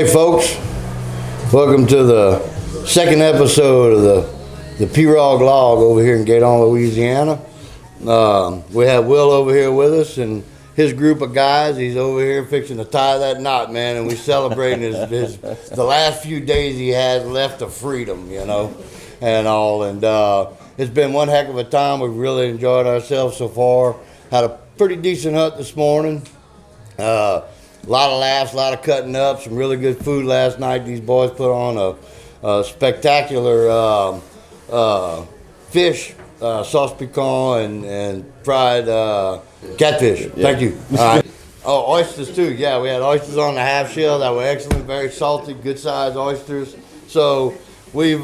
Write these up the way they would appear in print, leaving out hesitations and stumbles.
Hey folks, welcome to the second episode of the Pirogue Log over here in Gaydon, Louisiana. We have Will over here with us and his group of guys. He's over here fixing to tie that knot, man, and we're celebrating the last few days he has left of freedom, and all. And it's been one heck of a time. We've really enjoyed ourselves so far. Had a pretty decent hunt this morning. A lot of laughs, a lot of cutting up, some really good food last night. These boys put on a spectacular fish, sauce piquant, and fried catfish. Yeah. Thank you. All right. Oh, oysters too. Yeah, we had oysters on the half shell that were excellent, very salty, good sized oysters. So we've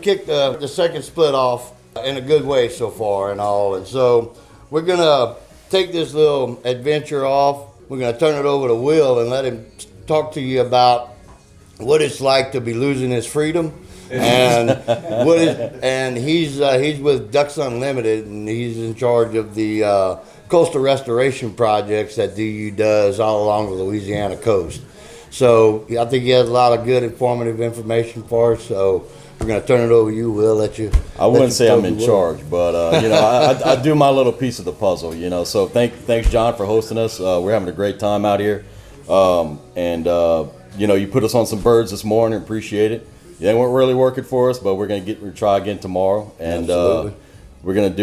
kicked the second split off in a good way so far and all. And so we're gonna take this little adventure off. We're going to turn it over to Will and let him talk to you about what it's like to be losing his freedom. And he's with Ducks Unlimited, and he's in charge of the coastal restoration projects that DU does all along the Louisiana coast. So I think he has a lot of good informative information for us. So we're going to turn it over to you, Will. I wouldn't say I'm in charge, but I do my little piece of the puzzle. So thanks, John, for hosting us. We're having a great time out here, you put us on some birds this morning. Appreciate it. They weren't really working for us, but we're gonna try again tomorrow, and we're gonna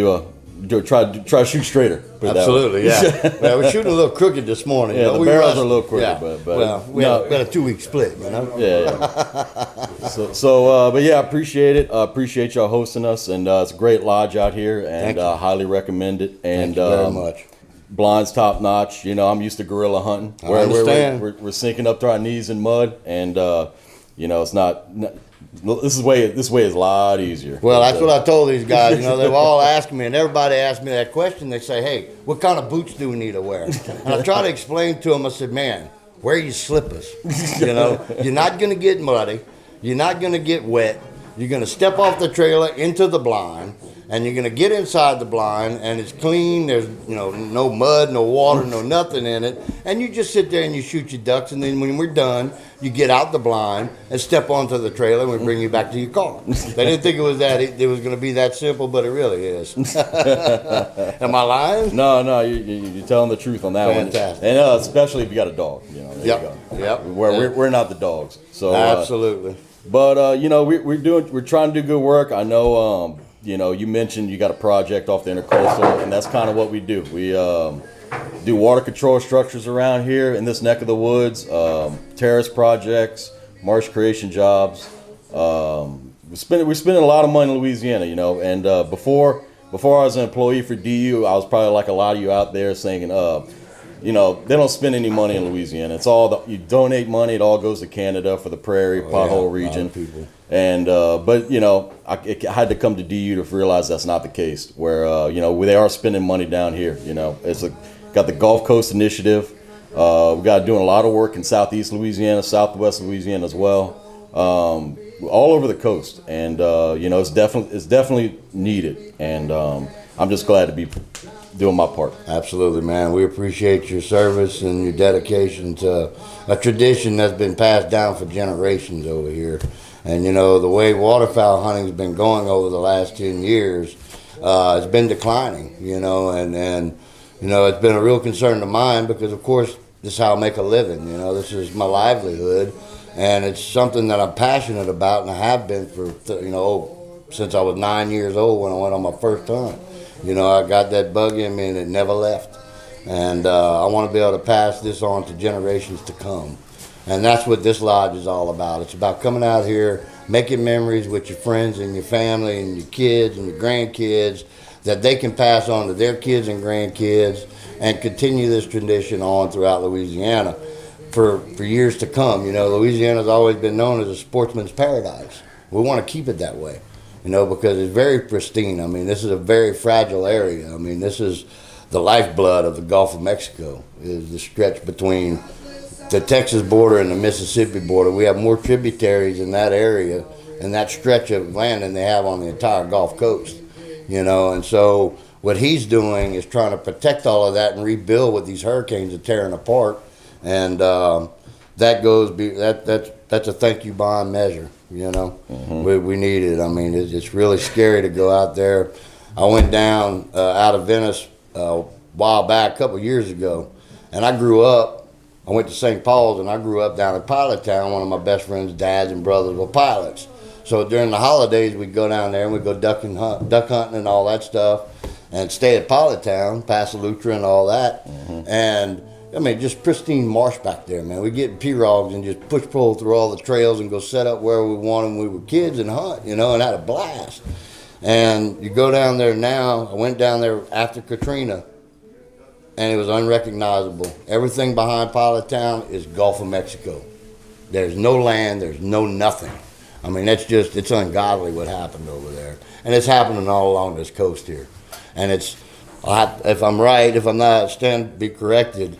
try to shoot straighter. Absolutely, yeah. Well, we're shooting a little crooked this morning. Yeah, the barrels are a little crooked, yeah. but we had a 2-week split, Yeah. But yeah, I appreciate it. Appreciate y'all hosting us, and it's a great lodge out here, and highly recommend it. And thank you very much. Blinds top notch. I'm used to gorilla hunting. I understand. We're sinking up to our knees in mud, and it's not. This way is a lot easier. Well, that's what I told these guys. They've all asked me, and everybody asked me that question. They say, "Hey, what kind of boots do we need to wear?" And I try to explain to them. I said, "Man, wear your slippers. You're not going to get muddy. You're not going to get wet. You're going to step off the trailer into the blind, and you're going to get inside the blind, and it's clean. There's no mud, no water, no nothing in it. And you just sit there and you shoot your ducks, and then when we're done, you get out the blind and step onto the trailer, and we bring you back to your car." They didn't think it was going to be that simple, but it really is. Am I lying? No, you're telling the truth on that one. Fantastic. And especially if you got a dog. Yep. We're not the dogs. So absolutely. But we're trying to do good work. I know you mentioned you got a project off the intercoastal, and that's kind of what we do. We do water control structures around here in this neck of the woods, terrace projects, marsh creation jobs. We're spending a lot of money in Louisiana, and before I was an employee for DU, I was probably like a lot of you out there saying, they don't spend any money in Louisiana. It's all you donate money. It all goes to Canada for the prairie pothole region. And but I had to come to DU to realize that's not the case. Where they are spending money down here. It's got the Gulf Coast Initiative. We got doing a lot of work in Southeast Louisiana, Southwest Louisiana as well. All over the coast, and it's definitely needed. And I'm just glad to be doing my part. Absolutely, man. We appreciate your service and your dedication to a tradition that's been passed down for generations over here. And the way waterfowl hunting has been going over the last 10 years, it's been declining. And it's been a real concern of mine because, of course, this is how I make a living. This is my livelihood, and it's something that I'm passionate about, and I have been for since I was 9 years old when I went on my first hunt. I got that bug in me and it never left. And I want to be able to pass this on to generations to come. And that's what this lodge is all about. It's about coming out here, making memories with your friends and your family and your kids and your grandkids that they can pass on to their kids and grandkids and continue this tradition on throughout Louisiana for years to come. Louisiana's always been known as a sportsman's paradise. We want to keep it that way. Because it's very pristine. I mean, this is a very fragile area. I mean, this is the lifeblood of the Gulf of Mexico, is the stretch between the Texas border and the Mississippi border. We have more tributaries in that area and that stretch of land than they have on the entire Gulf Coast, and so what he's doing is trying to protect all of that and rebuild what these hurricanes are tearing apart. And that's a thank you bond measure. You know, we need it. I mean, it's really scary to go out there. I went down out of Venice a while back, a couple of years ago, and I grew up. I went to St. Paul's, and I grew up down in Pilot Town. One of my best friends' dads and brothers were pilots. So during the holidays, we'd go down there and we'd go duck hunting and all that stuff, and stay at Pilot Town, Pasalutra and all that. And I mean, just pristine marsh back there, man. We get pirogues and just push pull through all the trails and go set up where we wanted when we were kids and hunt, you know, and had a blast. And you go down there now. I went down there after Katrina, and it was unrecognizable. Everything behind Pilot Town is Gulf of Mexico. There's no land. There's no nothing. I mean, it's ungodly what happened over there. And it's happening all along this coast here. And if I'm right, if I'm not, be corrected,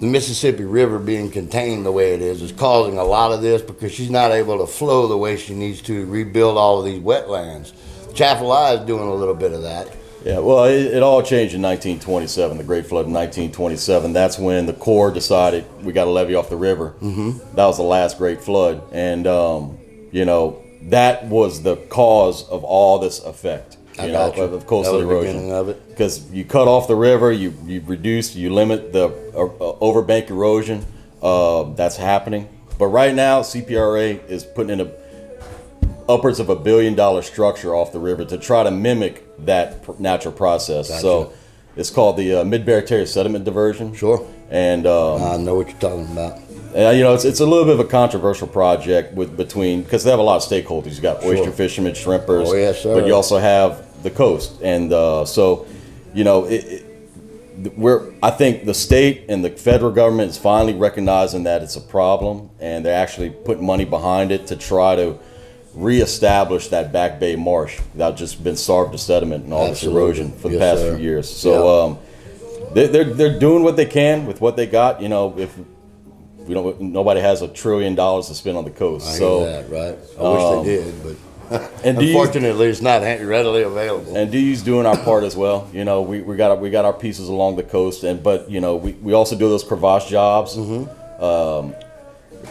the Mississippi River being contained the way it is causing a lot of this, because she's not able to flow the way she needs to rebuild all of these wetlands. Chaffalaya is doing a little bit of that. Yeah, well, it all changed in 1927, the Great Flood in 1927. That's when the Corps decided we got to levee off the river. That was the last Great Flood. And, you know, that was the cause of all this effect. Of coastal erosion, because you cut off the river, you limit the overbank erosion. That's happening, but right now CPRA is putting in upwards of $1 billion structure off the river to try to mimic that natural process. Gotcha. So it's called the Mid-Barataria Sediment Diversion. Sure. And I know what you're talking about. You know, it's a little bit of a controversial project because they have a lot of stakeholders. You got oyster fishermen, shrimpers, oh, yes, sir. But you also have the coast, and so you know, I think the state and the federal government is finally recognizing that it's a problem, and they're actually putting money behind it to try to reestablish that back bay marsh without just been starved to sediment and all this erosion for the past few years. So they're doing what they can with what they got. You know, if nobody has $1 trillion to spend on the coast. I hear that, right? I wish they did, but unfortunately, it's not readily available. And DU's doing our part as well. You know, we got our pieces along the coast, but you know, we also do those crevasse jobs.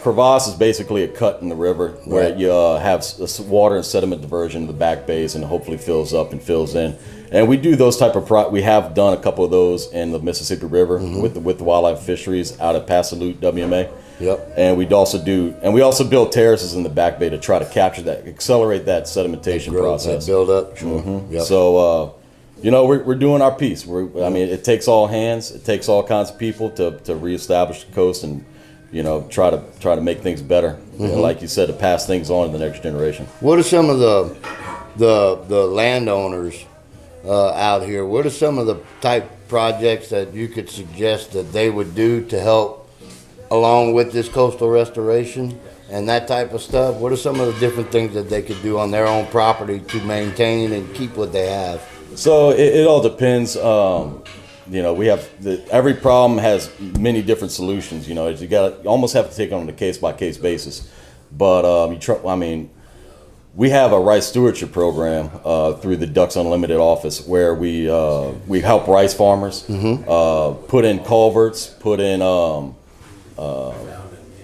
Crevasse is basically a cut in the river where you have water and sediment diversion in the back bays, and hopefully fills up and fills in. And we do those type of we have done a couple of those in the Mississippi River with the wildlife fisheries out at Pasalutra WMA. Yep. And we also build terraces in the back bay to try to capture that, accelerate that sedimentation process. That build up. Sure. Yep. So you know, we're doing our piece. I mean, it takes all hands. It takes all kinds of people to reestablish the coast and, you know, try to make things better. You know, like you said, to pass things on to the next generation. What are some of the landowners out here? What are some of the type projects that you could suggest that they would do to help along with this coastal restoration and that type of stuff? What are some of the different things that they could do on their own property to maintain and keep what they have? So it all depends. You know, we have every problem has many different solutions. You know, you almost have to take it on a case by case basis. But I mean, we have a rice stewardship program through the Ducks Unlimited office where we help rice farmers put in culverts, put in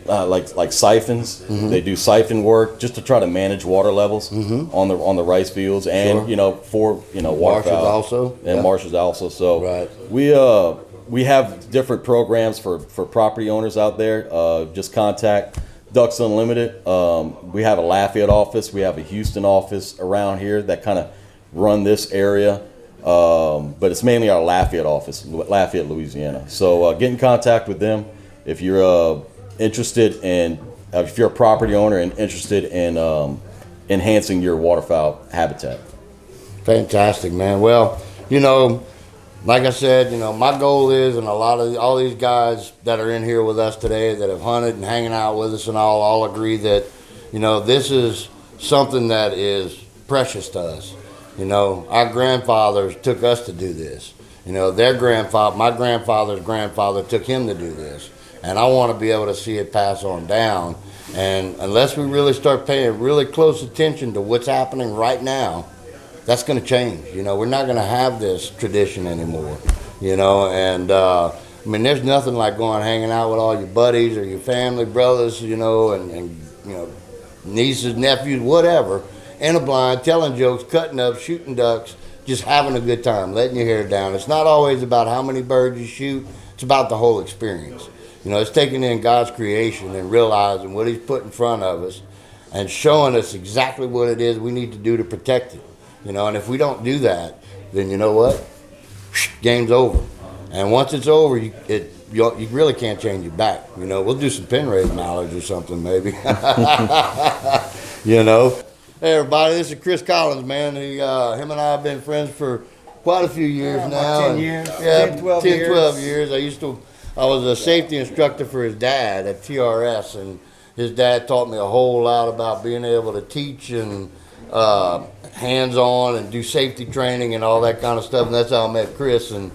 like siphons. They do siphon work just to try to manage water levels on the rice fields, and you know, for waterfowl also and marshes also. So we have different programs for property owners out there. Just contact Ducks Unlimited. We have a Lafayette office. We have a Houston office around here that kind of run this area. But it's mainly our Lafayette office, Lafayette, Louisiana. So get in contact with them if you're interested in, if you're a property owner and interested in enhancing your waterfowl habitat. Fantastic, man. Well, you know, like I said, you know, my goal is, and a lot of all these guys that are in here with us today that have hunted and hanging out with us and all agree that, you know, this is something that is precious to us. You know, our grandfathers took us to do this. You know, my grandfather's grandfather took him to do this. And I want to be able to see it pass on down. And unless we really start paying really close attention to what's happening right now, that's going to change. You know, we're not going to have this tradition anymore. You know, and I mean, there's nothing like going hanging out with all your buddies or your family, brothers, you know, and you know, nieces, nephews, whatever, in a blind, telling jokes, cutting up, shooting ducks, just having a good time, letting your hair down. It's not always about how many birds you shoot. It's about the whole experience. You know, it's taking in God's creation and realizing what He's put in front of us and showing us exactly what it is we need to do to protect it. You know, and if we don't do that, then you know what? Game's over. And once it's over, you really can't change it back. You know, we'll do some pin raise mileage or something maybe. You know. Hey everybody, this is Chris Collins, man. Him and I have been friends for quite a few years now. 10 years. Yeah, 10, 12 10, years. 12 years. I was a safety instructor for his dad at TRS, and his dad taught me a whole lot about being able to teach and hands-on and do safety training and all that kind of stuff. And that's how I met Chris. And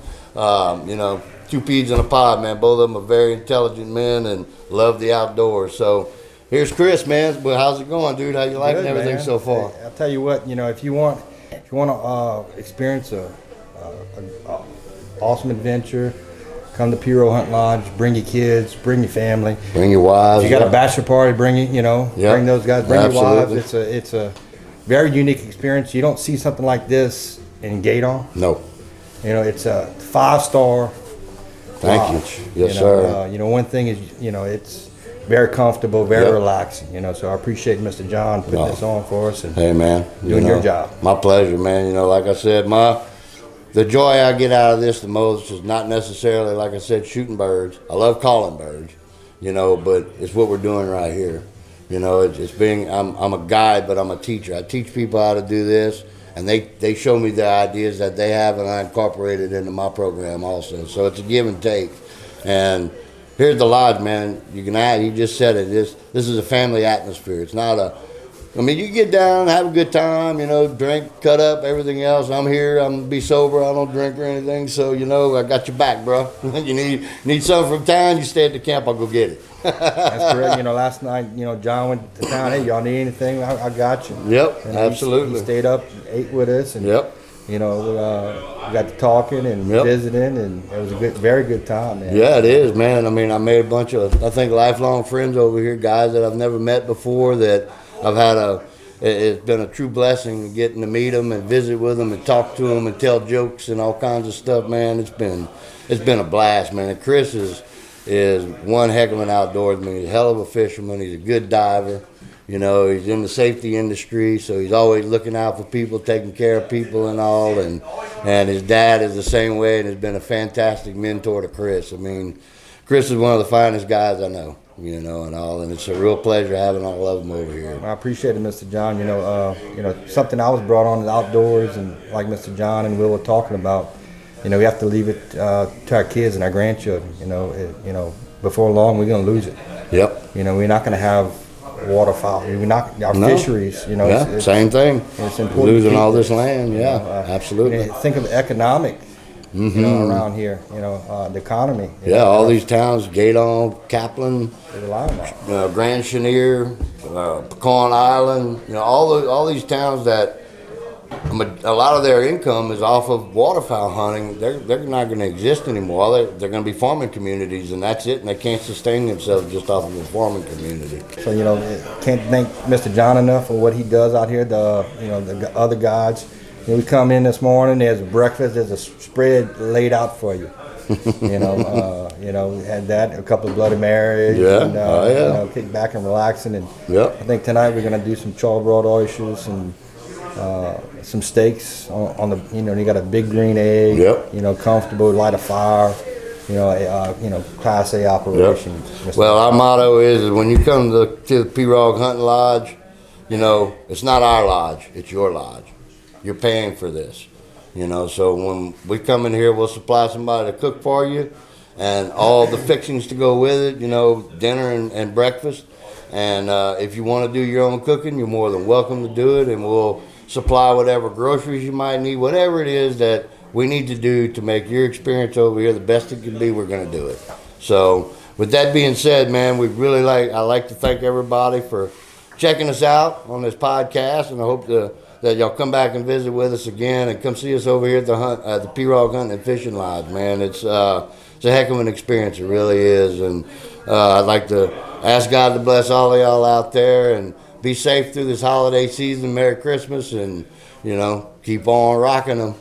you know, two peas in a pod, man. Both of them are very intelligent men and love the outdoors. So here's Chris, man. Well, how's it going, dude? How you liking everything so far? I'll tell you what. You know, if you want to experience a awesome adventure, come to Pirogue Hunt Lodge. Bring your kids. Bring your family. Bring your wives. If you got a bachelor party, bring it. You know, bring those guys. Bring your wives. It's a very unique experience. You don't see something like this in Gaydon. No. You know, it's a 5-star. Thank lodge. you. Yes, sir. You know, one thing is, you know, it's very comfortable, very relaxing. You know, so I appreciate Mr. John putting this on for us and hey, man, doing your job. My pleasure, man. You know, like I said, the joy I get out of this the most is not necessarily, like I said, shooting birds. I love calling birds, you know, but it's what we're doing right here. You know, it's being, I'm a guide, but I'm a teacher. I teach people how to do this, and they show me the ideas that they have, and I incorporate it into my program also. So it's a give and take. And here's the lodge, man. You can add, you just said it. This is a family atmosphere. It's not I mean, you get down, have a good time, you know, drink, cut up, everything else. I'm here, I'm gonna be sober, I don't drink or anything, so, you know, I got your back, bro. You need something from town, you stay at the camp, I'll go get it. That's correct. You know, last night, you know, John went to town. Hey, y'all need anything? I got you. Yep, and absolutely. He stayed up, ate with us, and you know, we got to talking and visiting, and it was a very good time, man. Yeah, it is, man. I mean, I made a bunch of, I think, lifelong friends over here, guys that I've never met before that I've had it's been a true blessing getting to meet them and visit with them and talk to them and tell jokes and all kinds of stuff, man. It's been a blast, man. And Chris is one heck of an outdoorsman. He's a hell of a fisherman. He's a good diver. You know, he's in the safety industry, so he's always looking out for people, taking care of people and all. And his dad is the same way and has been a fantastic mentor to Chris. I mean, Chris is one of the finest guys I know, you know, and all. And it's a real pleasure having all of them over here. I appreciate it, Mr. John. You know, something I was brought on is outdoors, and like Mr. John and Will were talking about, you know, we have to leave it to our kids and our grandchildren. You know, before long we're going to lose it. Yep. You know, we're not going to have waterfowl. We're not our fisheries. You know, it's same thing. It's important. Losing all this land. Yeah, absolutely. You know, think of economic. You know, around here. You know, the economy. Yeah, all these towns: Gaydon, Kaplan, Grand Chenier, Pecan Island. You know, all these towns that a lot of their income is off of waterfowl hunting. They're not going to exist anymore. They're going to be farming communities, and that's it. And they can't sustain themselves just off of a farming community. So, you know, can't thank Mr. John enough for what he does out here. The other guides. You know, we come in this morning. There's a breakfast. There's a spread laid out for you. You know, we had that, a couple of Bloody Marys. Yeah. And, you know, kick back and relaxing. And I think tonight we're going to do some charbroiled oysters and some steaks on the, you know, you got a big green egg, you know, comfortable, light a fire, you know, Class A operation. Well, our motto is when you come to the Pirogue Hunting Lodge, you know, it's not our lodge, it's your lodge. You're paying for this, you know, so when we come in here, we'll supply somebody to cook for you and all the fixings to go with it, you know, dinner and breakfast. And if you want to do your own cooking, you're more than welcome to do it, and we'll supply whatever groceries you might need, whatever it is that we need to do to make your experience over here the best it can be, we're going to do it. So with that being said, man, I'd like to thank everybody for checking us out on this podcast, and I hope the that y'all come back and visit with us again, and come see us over here at the Pirogue Hunting and Fishing Lodge, man. It's a heck of an experience. It really is. And I'd like to ask God to bless all of y'all out there, and be safe through this holiday season. Merry Christmas, and keep on rocking them.